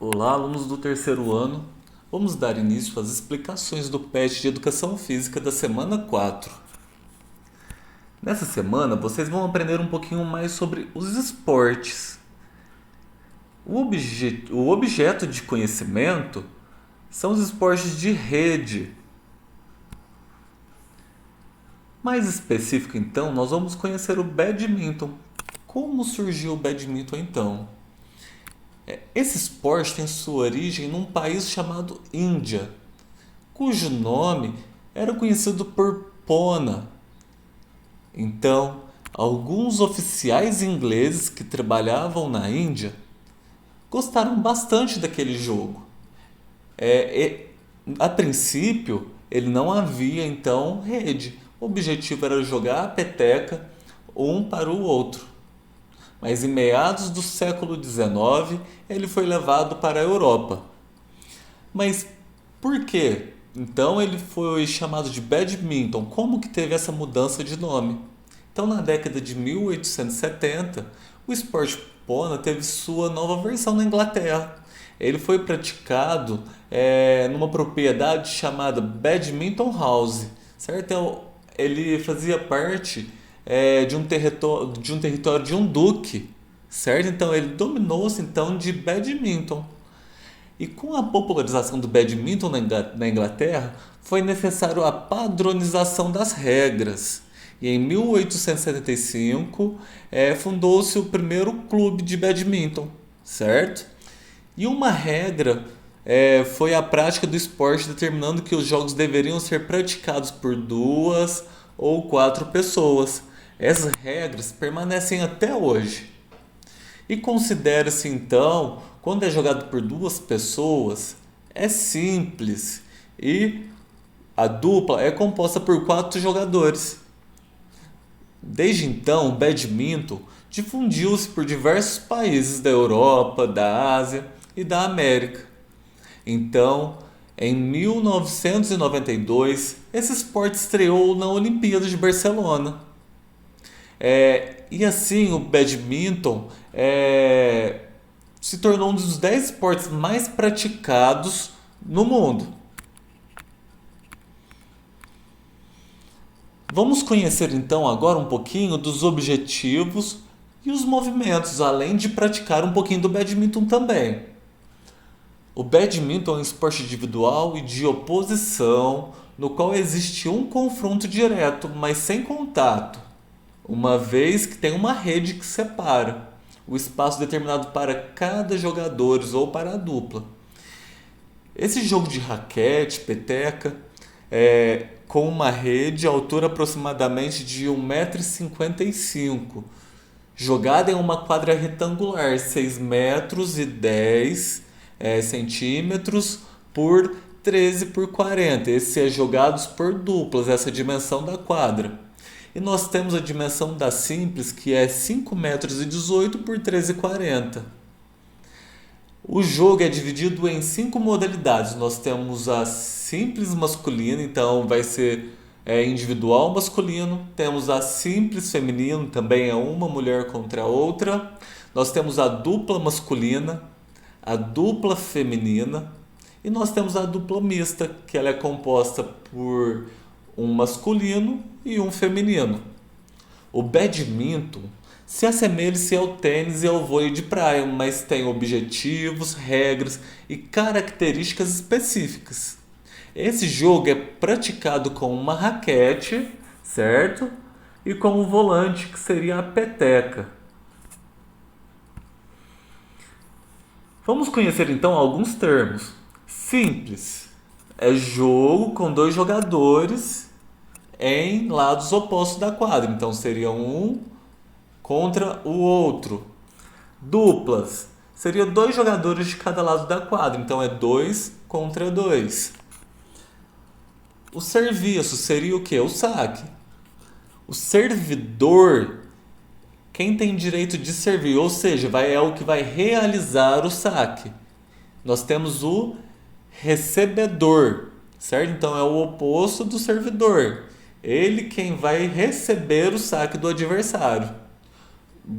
Olá, alunos do terceiro ano. Vamos dar início às explicações do PET de Educação Física da semana 4. Nessa semana, vocês vão aprender um pouquinho mais sobre os esportes. O objeto de conhecimento são os esportes de rede. Mais específico, então, nós vamos conhecer o badminton. Como surgiu o badminton, então? Esse esporte tem sua origem num país chamado Índia, cujo nome era conhecido por Pona. Então, alguns oficiais ingleses que trabalhavam na Índia gostaram bastante daquele jogo. A princípio, ele não havia então rede. O objetivo era jogar a peteca um para o outro. Mas em meados do século XIX, ele foi levado para a Europa. Mas por quê? Então ele foi chamado de badminton. Como que teve essa mudança de nome? Então na década de 1870, o esporte pona teve sua nova versão na Inglaterra. Ele foi praticado numa propriedade chamada Badminton House, certo? Então, ele fazia parte de um duque, certo? Então ele dominou-se então de badminton. E com a popularização do badminton na Inglaterra, foi necessário a padronização das regras. E em 1875 fundou-se o primeiro clube de badminton, certo? E uma regra foi a prática do esporte, determinando que os jogos deveriam ser praticados por duas ou quatro pessoas. Essas regras permanecem até hoje. E considera-se então, quando é jogado por duas pessoas, é simples e a dupla é composta por quatro jogadores. Desde então, o badminton difundiu-se por diversos países da Europa, da Ásia e da América. Então, em 1992, esse esporte estreou na Olimpíada de Barcelona. E assim, o badminton se tornou um dos 10 esportes mais praticados no mundo. Vamos conhecer então agora um pouquinho dos objetivos e os movimentos, além de praticar um pouquinho do badminton também. O badminton é um esporte individual e de oposição, no qual existe um confronto direto, mas sem contato, uma vez que tem uma rede que separa o espaço determinado para cada jogador ou para a dupla. Esse jogo de raquete, peteca, com uma rede, altura aproximadamente de 1,55 m, jogada em uma quadra retangular, 6 metros e 10 centímetros por 13 por 40. Esse é jogados por duplas, essa dimensão da quadra. E nós temos a dimensão da simples, que é 5 metros e 18 por 13,40. O jogo é dividido em 5 modalidades. Nós temos a simples masculina, então vai ser individual masculino. Temos a simples feminino, também é uma mulher contra a outra. Nós temos a dupla masculina, a dupla feminina e nós temos a dupla mista, que ela é composta por um masculino e um feminino. O badminton se assemelha-se ao tênis e ao vôlei de praia, mas tem objetivos, regras e características específicas. Esse jogo é praticado com uma raquete, certo? E com o volante, que seria a peteca. Vamos conhecer então alguns termos. Simples é jogo com dois jogadores em lados opostos da quadra, então seria um contra o outro. Duplas seria dois jogadores de cada lado da quadra, então é dois contra dois. O serviço seria o que? O saque. O servidor, quem tem direito de servir, ou seja, é o que vai realizar o saque. Nós temos o recebedor, certo? Então é o oposto do servidor. Ele quem vai receber o saque do adversário.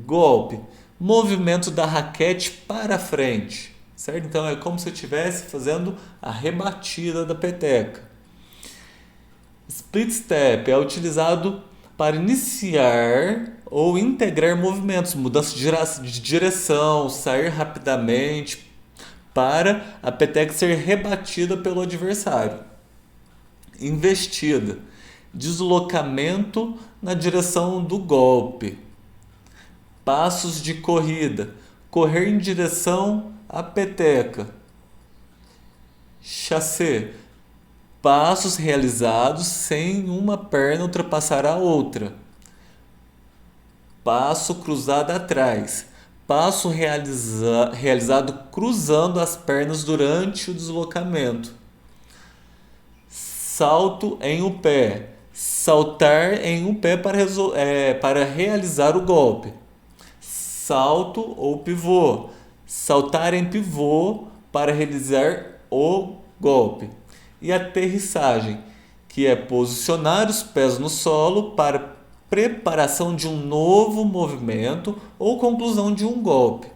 Golpe, movimento da raquete para frente. certo? Então é como se eu estivesse fazendo a rebatida da peteca. Split step é utilizado para iniciar ou integrar movimentos, mudança de direção, sair rapidamente para a peteca ser rebatida pelo adversário. Investida, deslocamento na direção do golpe. Passos de corrida, correr em direção à peteca. Chassé, passos realizados sem uma perna ultrapassar a outra. Passo cruzado atrás, passo realizado cruzando as pernas durante o deslocamento. Salto em um pé, saltar em um pé para realizar o golpe. Salto ou pivô, saltar em pivô para realizar o golpe. E aterrissagem, que é posicionar os pés no solo para preparação de um novo movimento ou conclusão de um golpe.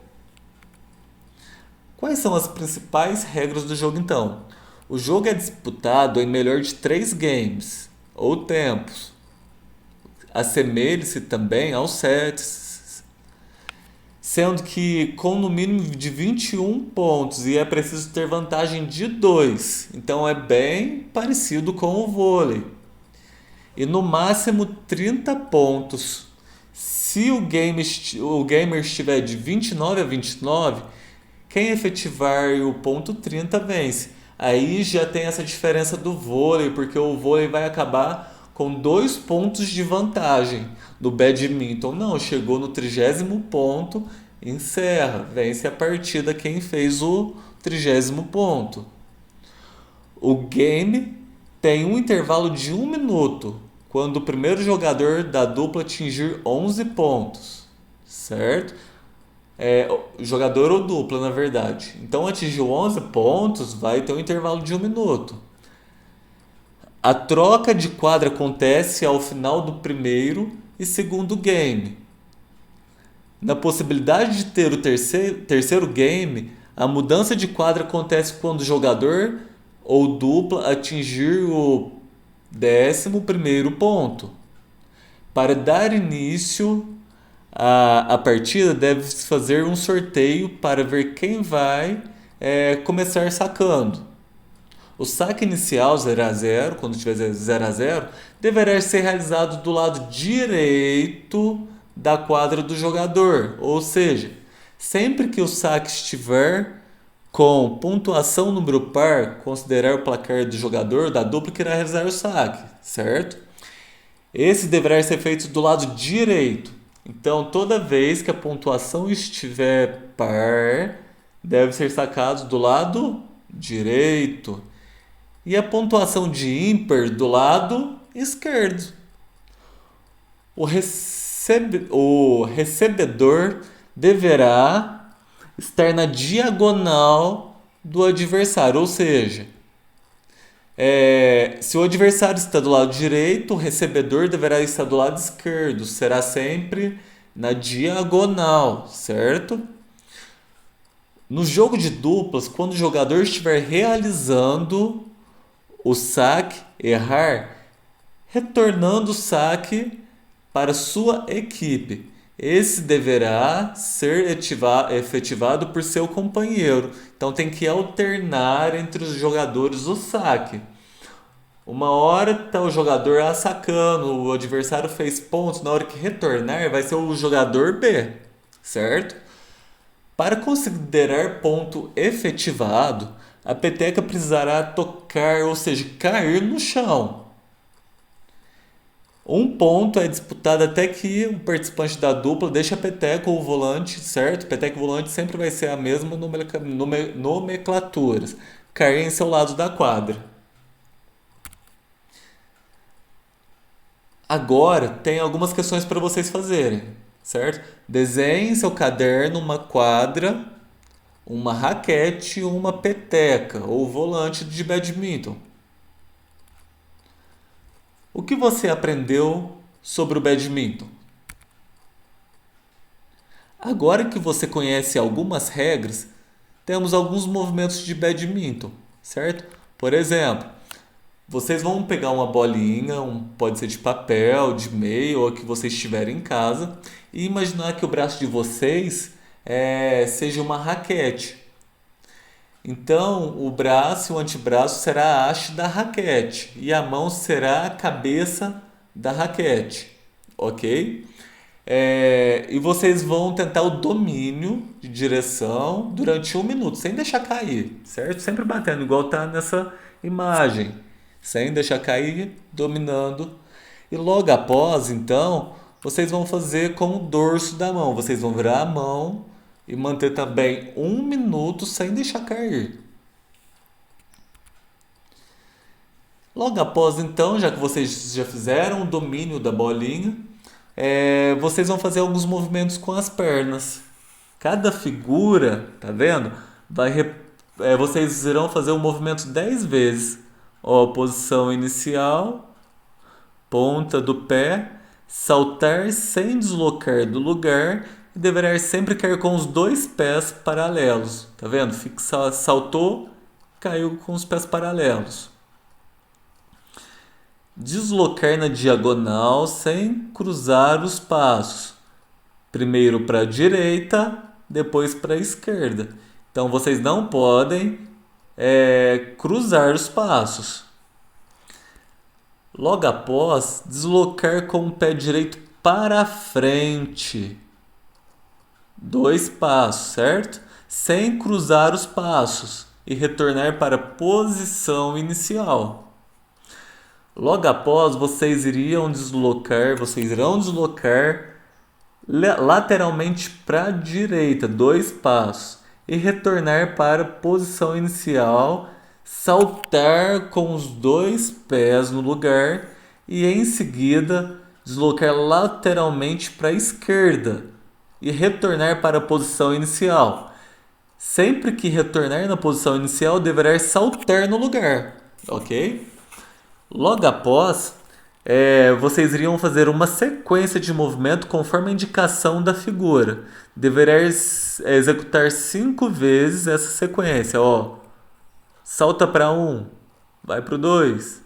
Quais são as principais regras do jogo então? O jogo é disputado em melhor de 3 games, ou tempos. Assemelhe-se também aos sets, sendo que com no mínimo de 21 pontos e é preciso ter vantagem de 2. Então é bem parecido com o vôlei. E no máximo 30 pontos. Se o gamer estiver de 29 a 29, quem efetivar o ponto 30 vence. Aí já tem essa diferença do vôlei, porque o vôlei vai acabar com 2 pontos de vantagem. Do badminton, não, chegou no 30º ponto, encerra, vence a partida quem fez o 30º ponto. O game tem um intervalo de 1 minuto, quando o primeiro jogador da dupla atingir 11 pontos, certo? Jogador ou dupla, na verdade. Então, atingiu 11 pontos, vai ter um intervalo de 1 minuto. A troca de quadra acontece ao final do primeiro e segundo game. Na possibilidade de ter o terceiro game, a mudança de quadra acontece quando o jogador ou dupla atingir o 11º ponto. Para dar início a partida, deve-se fazer um sorteio para ver quem vai começar sacando. O saque inicial 0 a 0, quando tiver 0 a 0, deverá ser realizado do lado direito da quadra do jogador, ou seja, sempre que o saque estiver com pontuação número par, considerar o placar do jogador da dupla que irá realizar o saque, certo? Esse deverá ser feito do lado direito. Então, toda vez que a pontuação estiver par, deve ser sacado do lado direito. E a pontuação de ímpar do lado esquerdo. O recebedor deverá estar na diagonal do adversário, ou seja, se o adversário está do lado direito, o recebedor deverá estar do lado esquerdo, será sempre na diagonal, certo? No jogo de duplas, quando o jogador estiver realizando o saque, errar, retornando o saque para sua equipe. Esse deverá ser efetivado por seu companheiro. Então tem que alternar entre os jogadores o saque. Uma hora está o jogador A sacando, o adversário fez pontos, na hora que retornar vai ser o jogador B, certo? Para considerar ponto efetivado, a peteca precisará tocar, ou seja, cair no chão. Um ponto é disputado até que o participante da dupla deixe a peteca ou o volante, certo? Peteca e volante sempre vai ser a mesma nomenclatura. Cair em seu lado da quadra. Agora tem algumas questões para vocês fazerem, certo? Desenhe em seu caderno uma quadra, uma raquete, uma peteca ou volante de badminton. O que você aprendeu sobre o badminton? Agora que você conhece algumas regras, temos alguns movimentos de badminton, certo? Por exemplo, vocês vão pegar uma bolinha, pode ser de papel, de meia ou a que vocês tiverem em casa, e imaginar que o braço de vocês seja uma raquete. Então, o braço e o antebraço será a haste da raquete e a mão será a cabeça da raquete, ok? E vocês vão tentar o domínio de direção durante 1 minuto, sem deixar cair, certo? Sempre batendo, igual tá nessa imagem, sem deixar cair, dominando. E logo após, então, vocês vão fazer com o dorso da mão. Vocês vão virar a mão e manter também 1 minuto sem deixar cair. Logo após, então, já que vocês já fizeram o domínio da bolinha, vocês vão fazer alguns movimentos com as pernas. Cada figura, tá vendo? Vocês irão fazer o movimento 10 vezes. Ó, posição inicial, ponta do pé, saltar sem deslocar do lugar e deverá sempre cair com os 2 pés paralelos. Tá vendo? Saltou, caiu com os pés paralelos. Deslocar na diagonal sem cruzar os passos. Primeiro para a direita, depois para a esquerda. Então vocês não podem cruzar os passos. Logo após, deslocar com o pé direito para frente. 2 passos, certo? Sem cruzar os passos e retornar para a posição inicial. Logo após, vocês irão deslocar lateralmente para a direita, 2 passos, e retornar para a posição inicial, saltar com os 2 pés no lugar e em seguida deslocar lateralmente para a esquerda e retornar para a posição inicial. Sempre que retornar na posição inicial, deverá saltar no lugar, ok? Logo após, vocês iriam fazer uma sequência de movimento conforme a indicação da figura. Deverá executar 5 vezes essa sequência. Ó. Salta para 1, vai para o 2,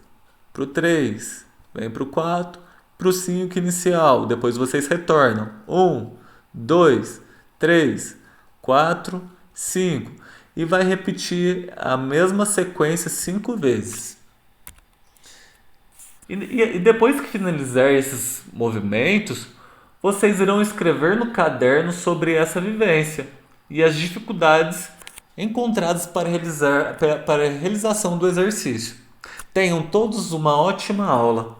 para o 3, vem para o 4, para o 5 inicial. Depois vocês retornam. 1, 2, 3, 4, 5. E vai repetir a mesma sequência 5 vezes. E depois que finalizar esses movimentos, vocês irão escrever no caderno sobre essa vivência e as dificuldades encontradas para a realização do exercício. Tenham todos uma ótima aula.